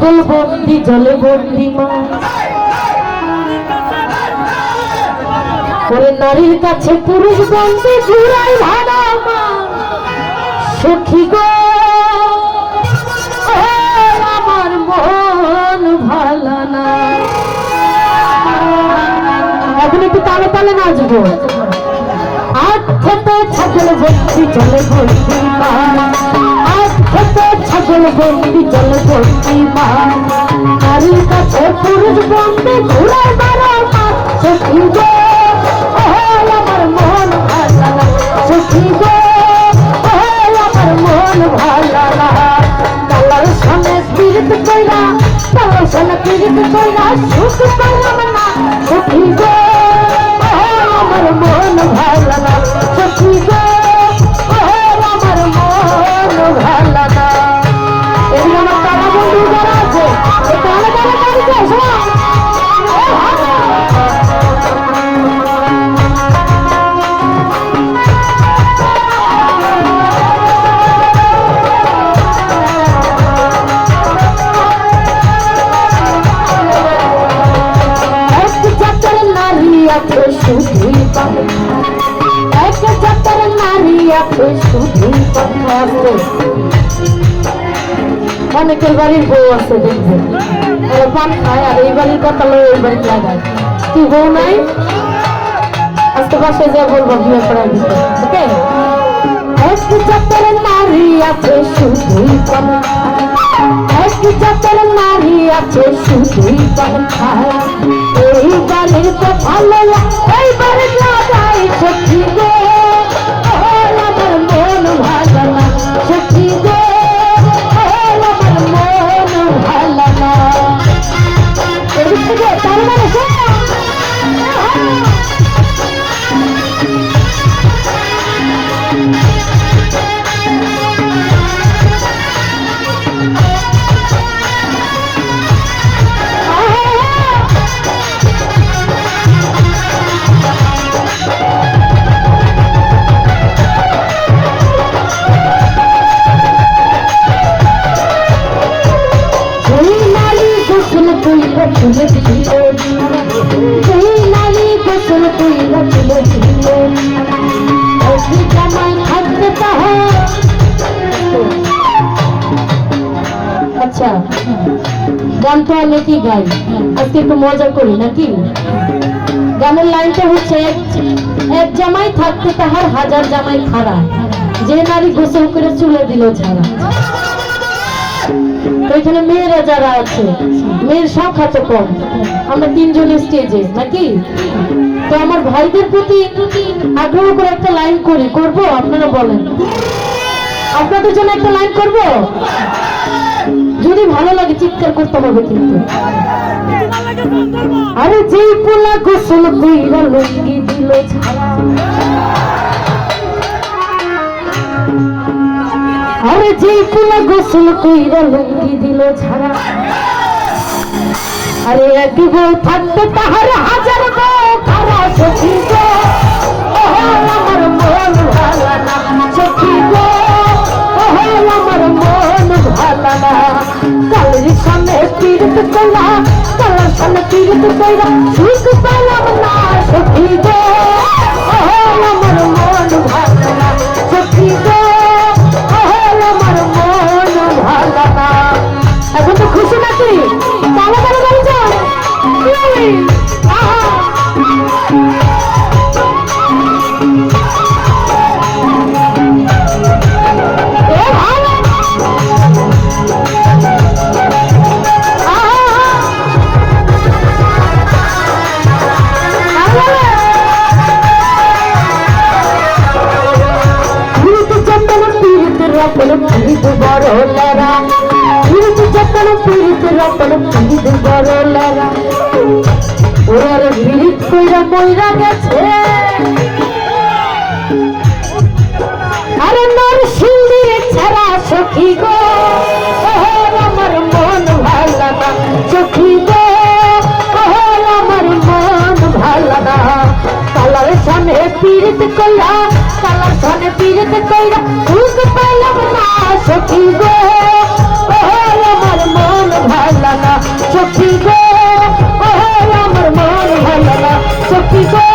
ছাগল বন্দি জলে বন্দি মা ওরে নারীর কাছে পুরুষ বন্দি ঘুরাই ভাড়া মা সখী গো আমার মন ভালো না। এখন একটু তালে তালে নাচবো। আজ খেতে ছাগল বন্দি জলে বন্দি মা আজ খেতে ছাগল বন্দি জলে বন্দি মা নারীর কাছে পুরুষ বন্দি ঘুরাই ভাড়া মা সখী গো আমার মন ভালো না সখী গো আমার মন ভালো না। কালার সামনে পীড়িত কইরা কালার সামনে পীড়িত কইরা সুখ পাইলাম না সখী গো আমার মন ভালো না সখী গো আমার মন ভালো না। এই আমার তারা বন্ধু যারা আছে তারা তারা বাড়িতে শোনা অনেকের বাড়ির বউ আছে দেখবে পান খায় আর এই বাড়ির কথা লো ওই বাড়ি লাগায় কি বউ নাই আজকে বাসায় যা বলবো বিয়ে করার দিতে ওকে। এক জাতের নারী আছে শুধুই পান এক জাতের নারী আছে শুধুই পান খায় এই বাড়ির কথা লো এই বাড়ি লাগায় সখী গো আমার মন ভালো না সখী গো আমার মন ভালো না। এদিক থেকে তার মানে আচ্ছা গান তো অনেকই গাই আজকে একটু মজা করি নাকি। গানের লাইনটা হচ্ছে এক জামাই থাকতে তাহার হাজার জামাই খাড়া যে নারী গোসল করে চুলে দিল ছাড়া। তো এখানে মেয়েরা যারা আছে মেয়ের সংখ্যা তো কম আমরা তিনজনের স্টেজে নাকি। তো আমার ভাইদের প্রতি আগ্রহ করে একটা লাইন করি করবো আপনারা বলেন আপনাদের জন্য একটা লাইন করব যদি ভালো লাগে চিৎকার করতে হবে কিন্তু। আরে যেই পোলা গোসল কইরা লুঙ্গি দিল ছাড়া আরে যেই পোলা গোসল কইরা লুঙ্গি দিল ছাড়া আরে এক বউ থাকতে তাহার হাজার বউ খারা সখী গো আমার মন ভালো না সখী গো আমার মন ভালো না। কালের সামনে পীড়িত কইরা কালের সামনে পীড়িত কইরা সুখ পেলাম না সখী গো আমার মন ভালো না সখী গো আমার মন ভালো না। এখন তো খুশি নাকি তালা তালা বাড়ি যাও পীড়িত বড় লেরা পীড়িত যতন পীড়িত রতন পীড়িত বড় লেরা ওর পীড়িত কইরা মইরা গেছে আরে নর সিংহের ছাড়া সখী গো আমার মন ভালো না সখী গো আমার মন ভালো না। কালার সামনে পীড়িত কইরা কালার সামনে পীড়িত কইরা সুখ পাইলাম না সখী গো আমার মন ভালো কি গো